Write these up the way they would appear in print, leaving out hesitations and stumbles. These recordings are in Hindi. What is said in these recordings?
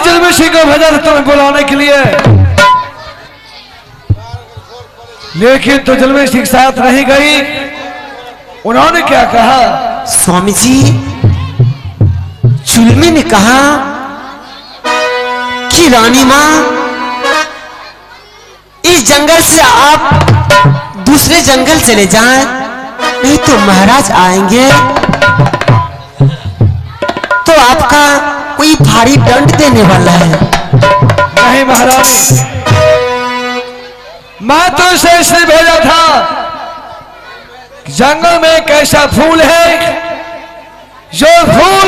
जुल्मी सिंह को भेजा था तुम्हें बुलाने के लिए, लेकिन तो जुल्मी सिंह साथ नहीं गई। उन्होंने क्या कहा? स्वामी जी, जुल्मी ने कहा कि रानी मां, इस जंगल से आप दूसरे जंगल चले जाएं, नहीं तो महाराज आएंगे तो आपका कोई भारी दंड देने वाला है। नहीं महारानी, मैं तो इसे इसलिए भेजा था, जंगल में एक ऐसा फूल है जो फूल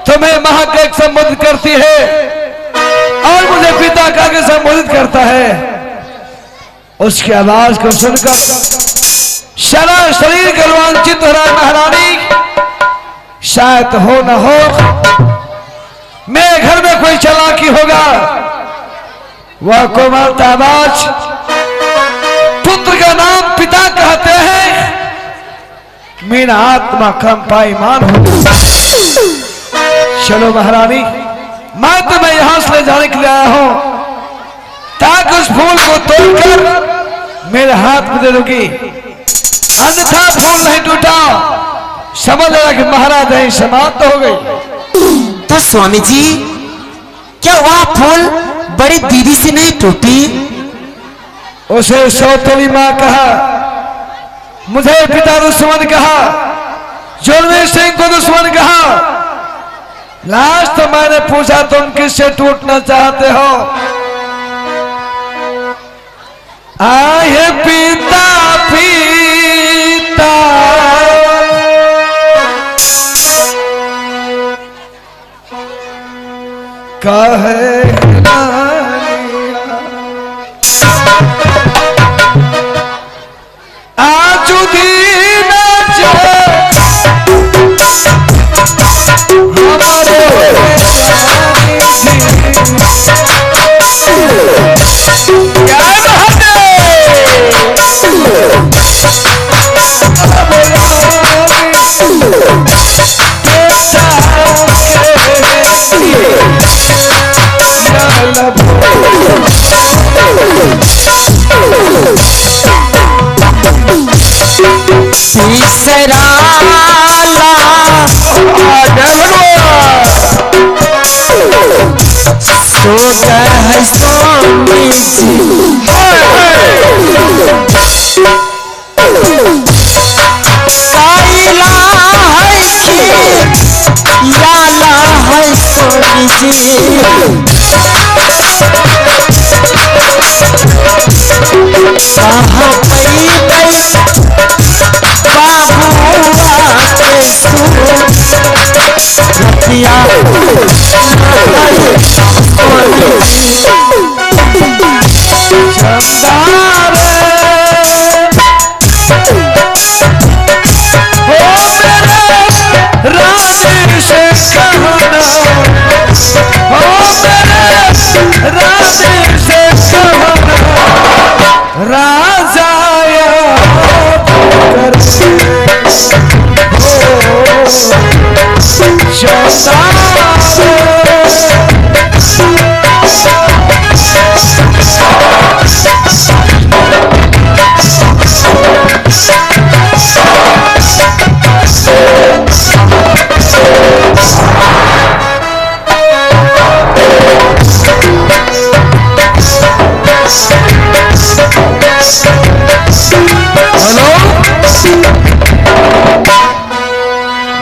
तुम्हें महाकाय संबोधित करती है और मुझे पिता का के संबोधित करता है। उसकी आवाज को सुनकर सारा शरीर का रोमांचित हो रहा है महारानी। शायद हो न हो मेरे घर में कोई चालाकी होगा। वह कोमलता आवाज, पुत्र का नाम पिता कहते हैं, मेरा आत्मा कंपायमान हो। चलो महारानी, मैं तुम्हें यहां से ले जाने के लिए आया हूं ताकि उस फूल को तोड़कर मेरे हाथ में दे दोगी, अन्यथा फूल नहीं टूटा समझ लेना कि महाराज यही समाप्त हो गई। तो स्वामी जी, क्या वह फूल बड़ी दीदी से नहीं टूटी? उसे सौतेली मां कहा, मुझे पिता दुश्मन कहा, जुल्मी सिंह को दुश्मन कहा। लास्ट तो मैंने पूछा तुम किससे टूटना चाहते हो? आए पिता पिता कहे आज दिन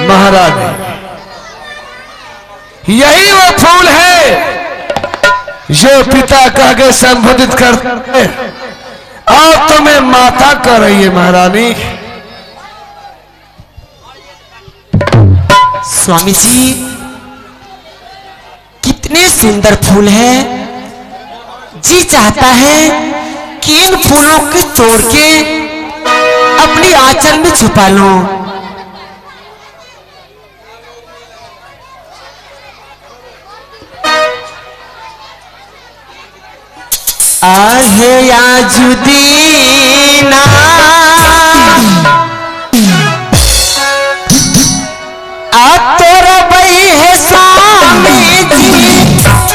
हमारे यही वो फूल है जो पिता कह के संबोधित करते और तुम्हें माता कर रही है महारानी। स्वामी जी, कितने सुंदर फूल है। जी चाहता है कि इन फूलों को तोड़ के अपनी आंचल में छुपा लूं। आहे आजुदीना आ तोरा बई है स्वामी जी।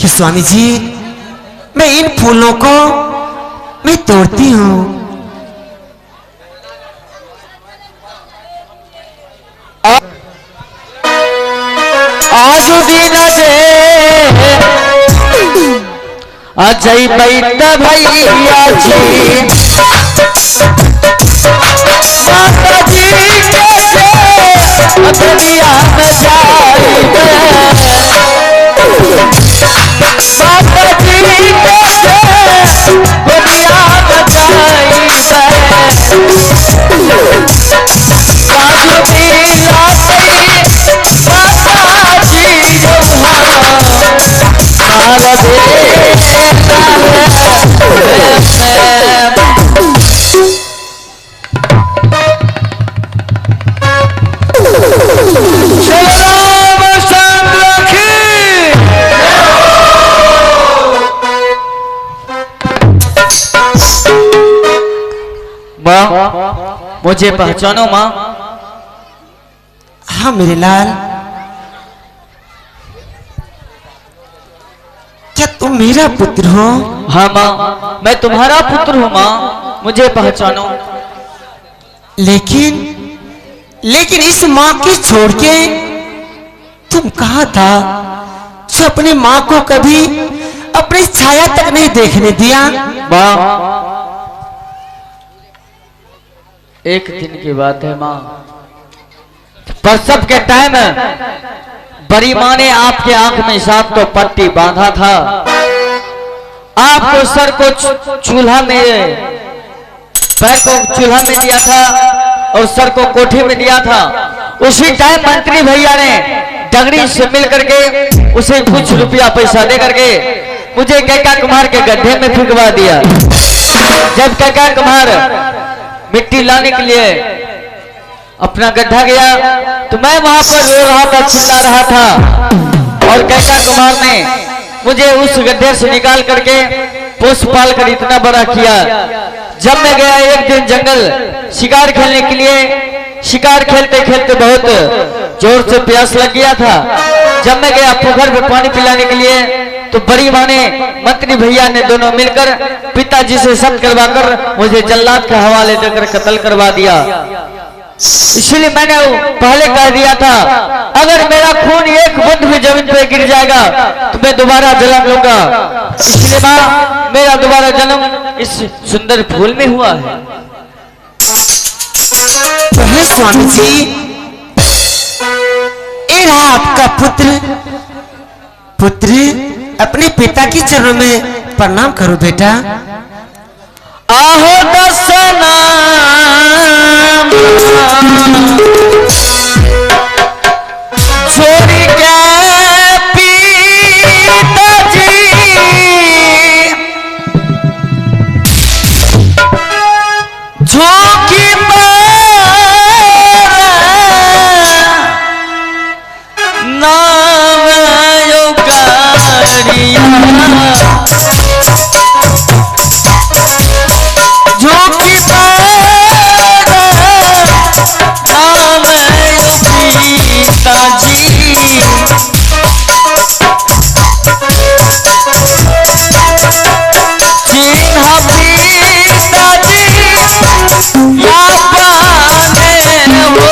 देखिए स्वामी जी, मैं इन फूलों को मैं तोड़ती हूँ। आज दिन अजय बैठ भैया जी माता जी दुनिया में जाइबे माता जी दुनिया में माँ, मुझे पहचानो माँ। हाँ मेरे लाल, क्या तुम मेरा पुत्र हो? हाँ माँ, मैं तुम्हारा पुत्र हूँ माँ, मुझे पहचानो। लेकिन इस माँ की छोड़ के तुम कहाँ था जो अपनी माँ को कभी अपनी छाया तक नहीं देखने दिया? माँ, एक दिन की बात है माँ, प्रसव के टाइम बड़ी माँ ने आपके आंख में साफ तो पट्टी बांधा था, आपको सर को चूल्हा में, पैर को चूल्हा में दिया था और सर को कोठे में दिया था। उसी टाइम मंत्री भैया ने डगरी से मिल करके उसे कुछ रुपया पैसा दे करके मुझे कैका कुमार के गड्ढे में फेंकवा दिया। जब कैका कुमार मिट्टी लाने के लिए अपना गड्ढा गया तो मैं वहां पर रो रहा था, चिल्ला रहा था, और कैका कुमार ने मुझे उस गड्ढे से निकाल करके पोस पाल कर इतना बड़ा किया। जब मैं गया एक दिन जंगल शिकार खेलने के लिए, शिकार खेलते खेलते बहुत जोर से प्यास लग गया था। जब मैं गया पोखर में पानी पिलाने के लिए तो बड़ी माँ ने, मंत्री भैया ने दोनों मिलकर पिताजी से शब्द करवाकर मुझे जल्लाद के हवाले देकर कत्ल करवा दिया। इसलिए मैंने पहले कह दिया था अगर मेरा खून एक बूंद भी जमीन पे गिर जाएगा तो मैं दोबारा जन्म लूंगा। इसलिए माँ, मेरा दोबारा जन्म इस सुंदर फूल में हुआ है। तो है स्वामी जी, ये रहा आपका पुत्र। अपने पिता की चरणों में प्रणाम करो बेटा। आहो दसना छोड़ी के पिताजी झोंकी नाम योगारिया झोंकी नाम पिताजी चिन्हा पिताजी या पाने हो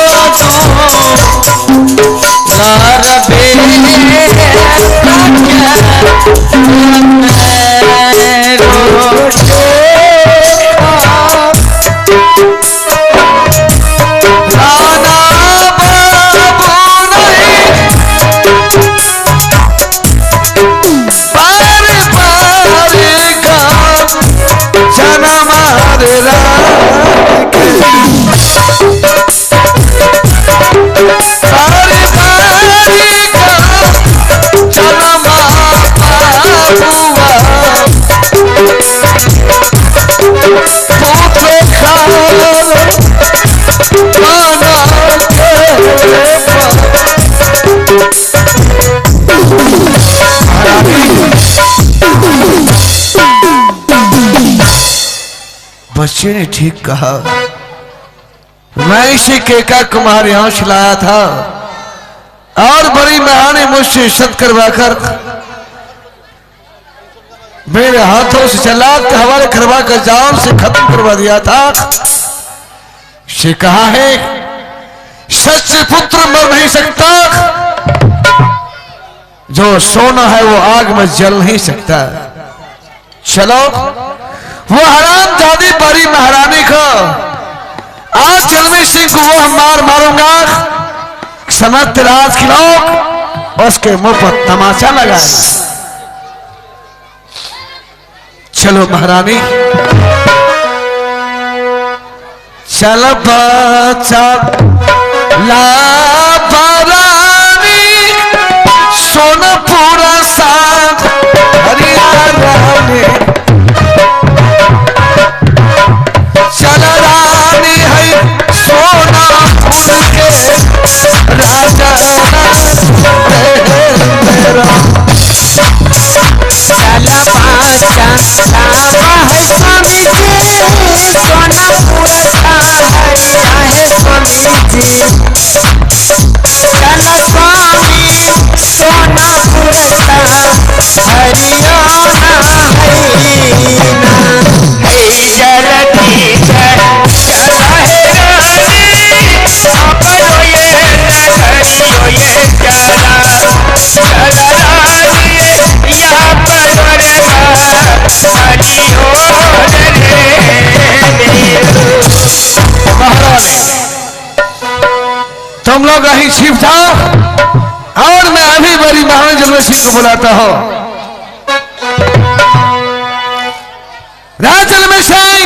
बच्चे ने ठीक कहा, मैं इसे केका कुमार यहां से लाया था और बड़ी मां ने मुझसे शत करवाकर मेरे हाथों से चला के हवाले करवा कर जान से खत्म करवा दिया था। से कहा है सच्चे पुत्र मर नहीं सकता, जो सोना है वो आग में जल नहीं सकता। चलो वो हराम जादी बड़ी महारानी को आज जलवी सिंह को वो हम मारूंगा, समझ राज के लोग उसके मुंह पर तमाचा लगाए। चलो महारानी चल बचा ला रानी सोना पूरा साथ हरियाणा में चल रानी है सोना पूर के राजा चला बाचा लावा है स्वामी जी, सोना पूरा है स्वामी जी। चला स्वामी सोना पूरा हरियाणा है जलती चला है रानी अपनो ये नगरियो ये चला रानी या तुम लोग यहीं छिप जाओ और मैं अभी बड़ी महारानी जलवे सिंह को बुलाता हूं। राज जलवे सिंह,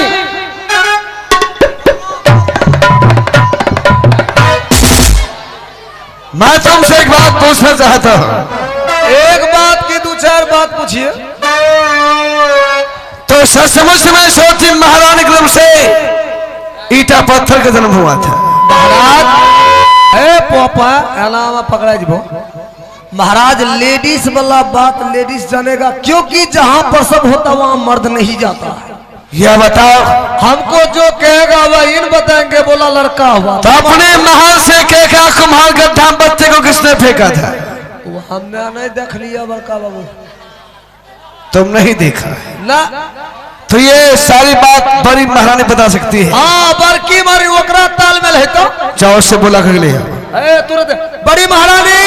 मैं तुमसे एक बात पूछना चाहता हूं। एक बात की 2-4 बात पूछिए। तो सचमुच में सोची महारानी के जन्म से ईटा पत्थर का जन्म हुआ था। महाराज ए पोपा अलावा पकड़ा जीवो। महाराज लेडीज वाला बात लेडीज जानेगा, क्योंकि जहां प्रसव होता वहां मर्द नहीं जाता है। यह बताओ हमको जो कहेगा वह इन बताएंगे, बोला लड़का हुआ तो अपने महल से कहेगा कुम्हार गड्ढा बच्चे को किसने फेंका था? वो हमने नहीं देख लिया बड़का बाबू। तुम नहीं देखा है ना तो ये सारी बात बड़ी महारानी बता सकती है। हाँ बड़की मारी ओकरा तालमेल है तो जाओ से बोला कर लिया। ए तुरंत बड़ी महारानी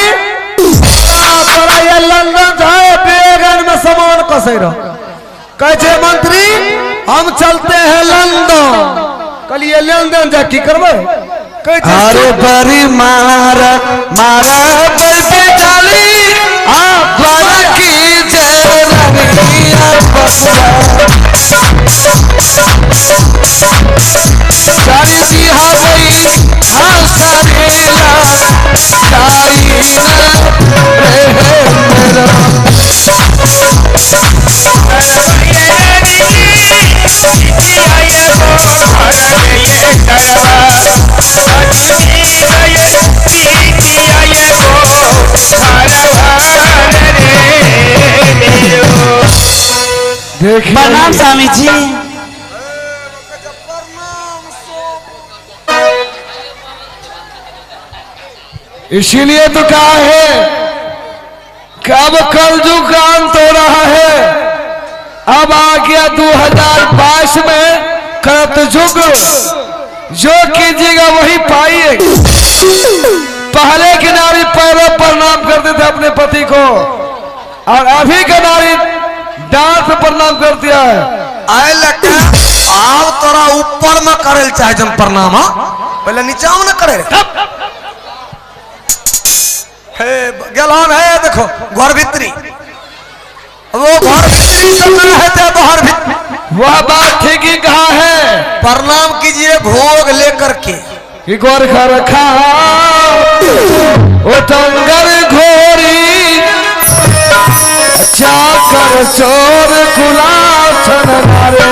तोरा ये लंदन जाए बेगन में सामान कसे रहो। कहे मंत्री हम चलते हैं लंदन। कलिए लंदन जा की करबे? अरे बड़ी मारा मारा बल्बे डाली द्वारा की जय रंगिया बसरा सारी सी हो गई हाँ सारी लाश सारी प्रणाम स्वामी जी। इसीलिए तो कहा है कि अब कलयुग का अंत हो रहा है। अब आ गया 2022 में कृतयुग, जो कीजिएगा वही पाइए। पहले की नारी पैरों पर प्रणाम करते थे अपने पति को, और अभी की नारी डांट पे प्रणाम कर दिया है। आए लगा आप तोरा ऊपर में करे चाहे जन प्रणाम, पहले नीचा में न करे। गलौन है देखो घर भीतरी, वो घर भीतरी करना है तो बाहर भीतरी। वह बात ठीक ही कहा है। प्रणाम कीजिए भोग लेकर के। कि गोरखा रखा उतंगर घोरी चाकर चोर गुलाब छन मारे